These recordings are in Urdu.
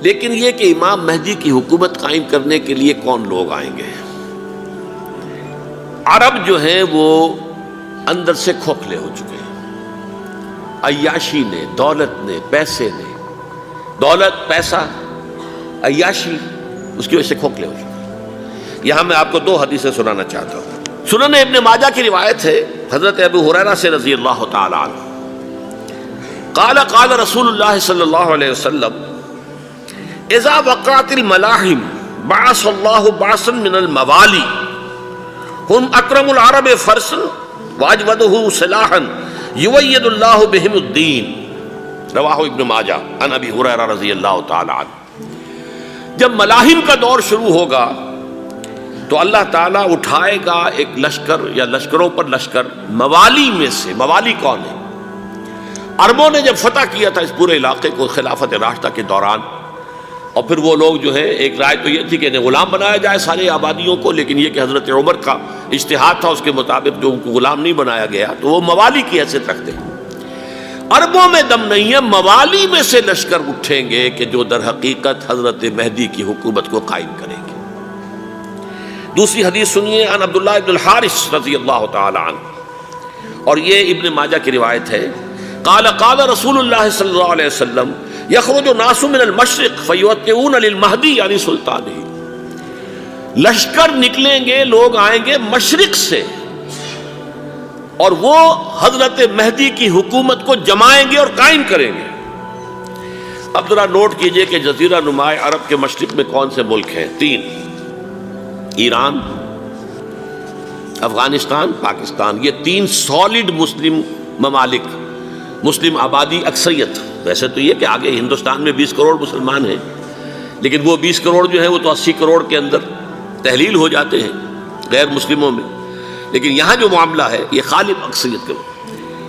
لیکن یہ کہ امام مہدی کی حکومت قائم کرنے کے لیے کون لوگ آئیں گے؟ عرب جو ہیں وہ اندر سے کھوکھلے ہو چکے ہیں، عیاشی نے، دولت نے، پیسے نے، دولت، پیسہ، عیاشی، اس کی وجہ سے کھوکھلے ہو چکے ہیں۔ یہاں میں آپ کو دو حدیثیں سنانا چاہتا ہوں۔ سنن ابن ماجہ کی روایت ہے حضرت ابو ہریرہ سے رضی اللہ تعالی عنہ، قال قال رسول اللہ صلی اللہ علیہ وسلم اذا وقعت الملاحم بعث اللہ بعثا من الموالی ہم اکرم العرب فرسا واجودہ سلاحا یوید اللہ بہم الدین، رواہ ابن ماجہ عن ابی ہریرہ رضی اللہ تعالی عنہ۔ جب ملاحم کا دور شروع ہوگا تو اللہ تعالیٰ اٹھائے گا ایک لشکر یا لشکروں پر لشکر موالی میں سے۔ موالی کون ہے؟ عربوں نے جب فتح کیا تھا اس پورے علاقے کو خلافت راشدہ کے دوران، اور پھر وہ لوگ جو ہے، ایک رائے تو یہ تھی کہ انہیں غلام بنایا جائے ساری آبادیوں کو، لیکن یہ کہ حضرت عمر کا اجتہاد تھا، اس کے مطابق جو ان کو غلام نہیں بنایا گیا تو وہ موالی کی حیثیت رکھتے ہیں۔ عربوں میں دم نہیں ہے، موالی میں سے لشکر اٹھیں گے کہ جو در حقیقت حضرت مہدی کی حکومت کو قائم کریں گے۔ دوسری حدیث سنیے، عن عبداللہ ابن الحارث رضی اللہ تعالی عنہ، اور یہ ابن ماجہ کی روایت ہے، قال قال رسول اللہ صلی اللہ علیہ وسلم یخرج الناس من المشرق فیوطئون للمہدی یعنی سلطانہ، لشکر نکلیں گے، لوگ آئیں گے مشرق سے، اور وہ حضرت مہدی کی حکومت کو جمائیں گے اور قائم کریں گے۔ اب ذرا نوٹ کیجئے کہ جزیرہ نماء عرب کے مشرق میں کون سے ملک ہیں؟ تین: ایران، افغانستان، پاکستان۔ یہ تین سالڈ مسلم ممالک، مسلم آبادی اکثریت۔ ویسے تو یہ کہ آگے ہندوستان میں 20 کروڑ مسلمان ہیں، لیکن وہ 20 کروڑ جو ہیں وہ تو 80 کروڑ کے اندر تحلیل ہو جاتے ہیں غیر مسلموں میں، لیکن یہاں جو معاملہ ہے یہ غالب اکثریت کا۔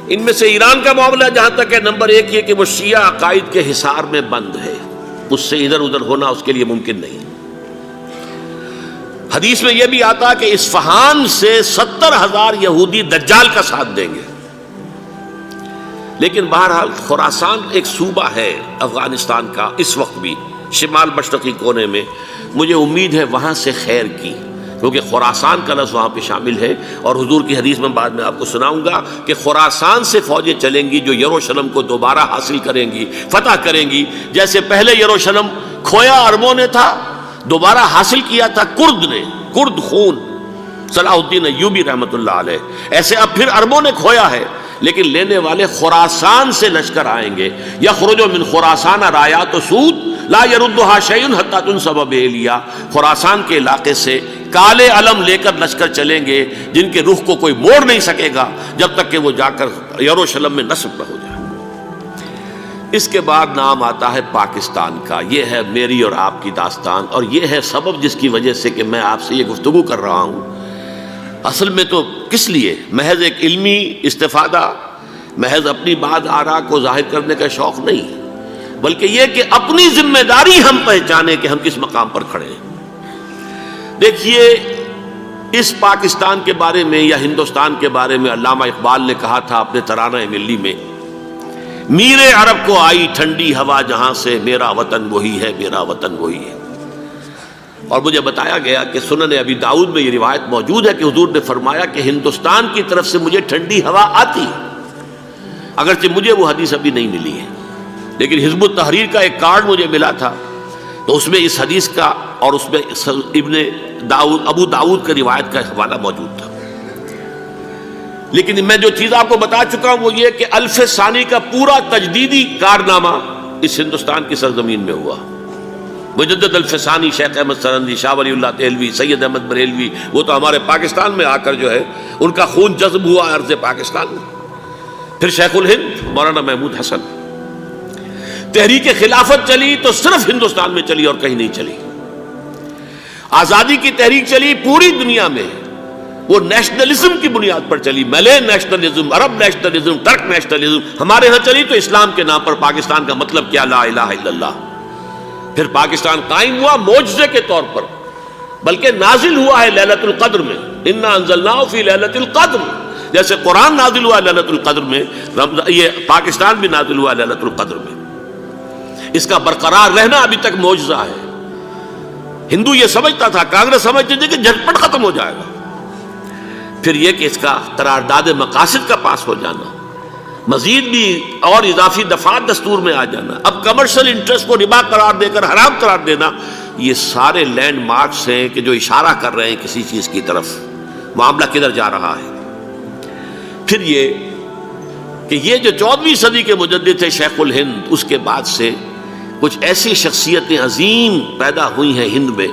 ان میں سے ایران کا معاملہ جہاں تک ہے، نمبر 1 یہ کہ وہ شیعہ عقائد کے حصار میں بند ہے، اس سے ادھر ادھر ہونا اس کے لیے ممکن نہیں۔ حدیث میں یہ بھی آتا کہ اصفہان سے 70,000 یہودی دجال کا ساتھ دیں گے۔ لیکن بہرحال خراسان ایک صوبہ ہے افغانستان کا اس وقت بھی شمال مشرقی کونے میں، مجھے امید ہے وہاں سے خیر کی، کیونکہ خراسان کا لفظ وہاں پہ شامل ہے، اور حضور کی حدیث میں بعد میں آپ کو سناؤں گا کہ خراسان سے فوجیں چلیں گی جو یروشلم کو دوبارہ حاصل کریں گی، فتح کریں گی۔ جیسے پہلے یروشلم کھویا عربوں نے تھا، دوبارہ حاصل کیا تھا کرد نے، کرد خون صلاح الدین ایوبی رحمۃ اللہ علیہ، ایسے اب پھر عربوں نے کھویا ہے، لیکن لینے والے خراسان سے لشکر آئیں گے۔ یخرج من خراسان رایات سود لا یردھا شیء حتی تنصب بإیلیا، خراسان کے علاقے سے کالے علم لے کر لشکر چلیں گے جن کے رخ کو کوئی موڑ نہیں سکے گا جب تک کہ وہ جا کر یروشلم میں نصب نہ ہو جائے۔ اس کے بعد نام آتا ہے پاکستان کا۔ یہ ہے میری اور آپ کی داستان، اور یہ ہے سبب جس کی وجہ سے کہ میں آپ سے یہ گفتگو کر رہا ہوں۔ اصل میں تو کس لیے؟ محض ایک علمی استفادہ، محض اپنی بات آراء کو ظاہر کرنے کا شوق نہیں، بلکہ یہ کہ اپنی ذمہ داری ہم پہچانیں کہ ہم کس مقام پر کھڑے ہیں۔ دیکھیے، اس پاکستان کے بارے میں یا ہندوستان کے بارے میں علامہ اقبال نے کہا تھا اپنے ترانہ ملی میں، میر عرب کو آئی ٹھنڈی ہوا جہاں سے، میرا وطن وہی ہے، میرا وطن وہی ہے۔ اور مجھے بتایا گیا کہ سنن ابی داؤد میں یہ روایت موجود ہے کہ حضور نے فرمایا کہ ہندوستان کی طرف سے مجھے ٹھنڈی ہوا آتی ہے، اگرچہ مجھے وہ حدیث ابھی نہیں ملی ہے، لیکن حزب التحریر کا ایک کارڈ مجھے ملا تھا، تو اس میں اس حدیث کا اور اس میں ابو داؤد کا روایت کا حوالہ موجود تھا۔ لیکن میں جو چیز آپ کو بتا چکا ہوں وہ یہ کہ الف ثانی کا پورا تجدیدی کارنامہ اس ہندوستان کی سرزمین میں ہوا۔ مجدد الف ثانی شیخ احمد سرندی، شاہ ولی اللہ دہلوی، سید احمد بریلوی، وہ تو ہمارے پاکستان میں آ کر جو ہے ان کا خون جذب ہوا ارض پاکستان میں۔ پھر شیخ الہند مولانا محمود حسن۔ تحریک خلافت چلی تو صرف ہندوستان میں چلی اور کہیں نہیں چلی۔ آزادی کی تحریک چلی پوری دنیا میں، وہ نیشنلزم کی بنیاد پر چلی، ملے نیشنلزم، عرب نیشنلزم، ترک نیشنلزم۔ ہمارے ہاں چلی تو اسلام کے نام پر پاکستان کا مطلب کیا؟ لا الہ الا اللہ۔ پھر پاکستان قائم ہوا معجزے کے طور پر، بلکہ نازل ہوا ہے لیلۃ القدر میں، انا انزلناہ فی لیلۃ القدر، جیسے قرآن نازل ہوا لیلۃ القدر میں، یہ پاکستان بھی نازل ہوا لیلۃ القدر میں۔ اس کا برقرار رہنا ابھی تک معجزہ ہے۔ ہندو یہ سمجھتا تھا، کانگریس سمجھتی تھی کہ جھٹپٹ ختم ہو جائے گا۔ پھر یہ کہ اس کا قرارداد مقاصد کا پاس ہو جانا، مزید بھی اور اضافی دفعات دستور میں آ جانا، اب کمرشل انٹرسٹ کو ربا قرار دے کر حرام قرار دینا، یہ سارے لینڈ مارکس ہیں کہ جو اشارہ کر رہے ہیں کسی چیز کی طرف، معاملہ کدھر جا رہا ہے۔ پھر یہ کہ یہ جو 14ویں صدی کے مجدد تھے شیخ الہند، اس کے بعد سے کچھ ایسی شخصیتیں عظیم پیدا ہوئی ہیں ہند میں،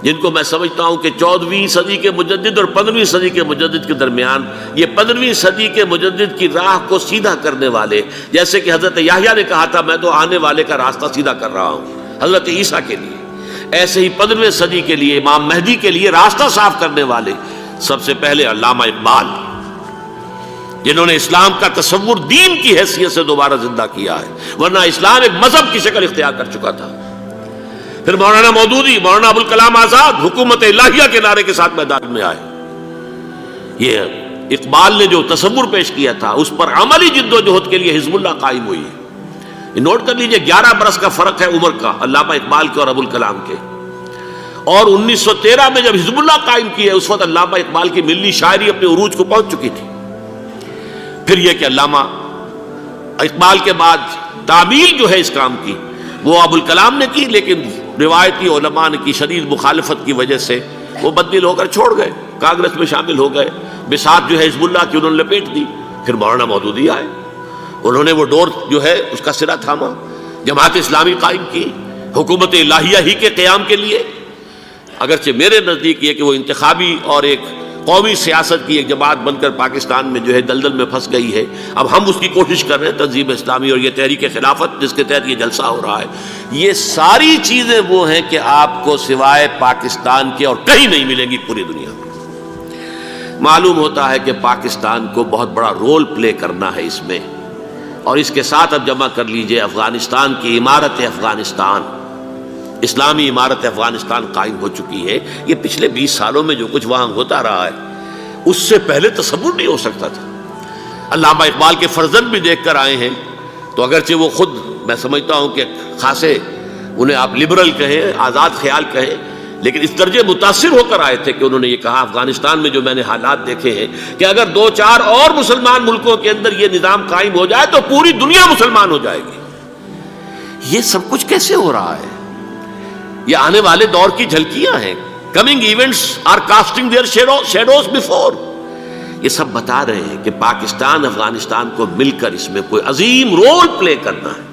جن کو میں سمجھتا ہوں کہ 14ویں صدی کے مجدد اور 15ویں صدی کے مجدد کے درمیان، یہ 15ویں صدی کے مجدد کی راہ کو سیدھا کرنے والے، جیسے کہ حضرت یحییٰ نے کہا تھا میں تو آنے والے کا راستہ سیدھا کر رہا ہوں حضرت عیسیٰ کے لیے، ایسے ہی 15ویں صدی کے لیے امام مہدی کے لیے راستہ صاف کرنے والے سب سے پہلے علامہ اقبال، جنہوں نے اسلام کا تصور دین کی حیثیت سے دوبارہ زندہ کیا ہے، ورنہ اسلام ایک مذہب کی شکل اختیار کر چکا تھا۔ پھر مولانا مودودی، مولانا ابوالکلام آزاد حکومت الہیہ کے نعرے کے ساتھ میدان میں آئے۔ یہ اقبال نے جو تصور پیش کیا تھا اس پر عملی جد و جہد کے لیے حزب اللہ قائم ہوئی ہے۔ نوٹ کر لیجئے 11 برس کا فرق ہے عمر کا علامہ اقبال کے اور ابوالکلام کے، اور 1913 میں جب حزب اللہ قائم کی ہے اس وقت علامہ اقبال کی ملی شاعری اپنے عروج کو پہنچ چکی تھی۔ پھر یہ کہ علامہ اقبال کے بعد تعمیل جو ہے اس کام کی وہ ابوالکلام نے کی، لیکن روایتی علماء نے کی شدید مخالفت کی وجہ سے وہ بددل ہو کر چھوڑ گئے، کانگریس میں شامل ہو گئے، بساط جو ہے حزب اللہ کی انہوں نے لپیٹ دی۔ پھر مولانا مودودی آئے، انہوں نے وہ ڈور جو ہے اس کا سرا تھاما، جماعت اسلامی قائم کی حکومت الہیہ ہی کے قیام کے لیے، اگرچہ میرے نزدیک یہ کہ وہ انتخابی اور ایک قومی سیاست کی ایک جماعت بن کر پاکستان میں جو ہے دلدل میں پھنس گئی ہے۔ اب ہم اس کی کوشش کر رہے ہیں، تنظیم اسلامی اور یہ تحریک خلافت جس کے تحت یہ جلسہ ہو رہا ہے، یہ ساری چیزیں وہ ہیں کہ آپ کو سوائے پاکستان کے اور کہیں نہیں ملیں گی پوری دنیا میں۔ معلوم ہوتا ہے کہ پاکستان کو بہت بڑا رول پلے کرنا ہے اس میں، اور اس کے ساتھ اب جمع کر لیجئے افغانستان کی عمارت افغانستان، اسلامی عمارت افغانستان قائم ہو چکی ہے۔ یہ پچھلے 20 سالوں میں جو کچھ وہاں ہوتا رہا ہے اس سے پہلے تصور نہیں ہو سکتا تھا۔ علامہ اقبال کے فرزند بھی دیکھ کر آئے ہیں، تو اگرچہ وہ خود میں سمجھتا ہوں کہ خاصے انہیں آپ لبرل کہیں، آزاد خیال کہیں، لیکن اس درجے متاثر ہو کر آئے تھے کہ انہوں نے یہ کہا افغانستان میں جو میں نے حالات دیکھے ہیں کہ اگر 2-4 اور مسلمان ملکوں کے اندر یہ نظام قائم ہو جائے تو پوری دنیا مسلمان ہو جائے گی۔ یہ سب کچھ کیسے ہو رہا ہے؟ یہ آنے والے دور کی جھلکیاں ہیں۔ Coming events are casting their shadows before. یہ سب بتا رہے ہیں کہ پاکستان افغانستان کو مل کر اس میں کوئی عظیم رول پلے کرنا ہے۔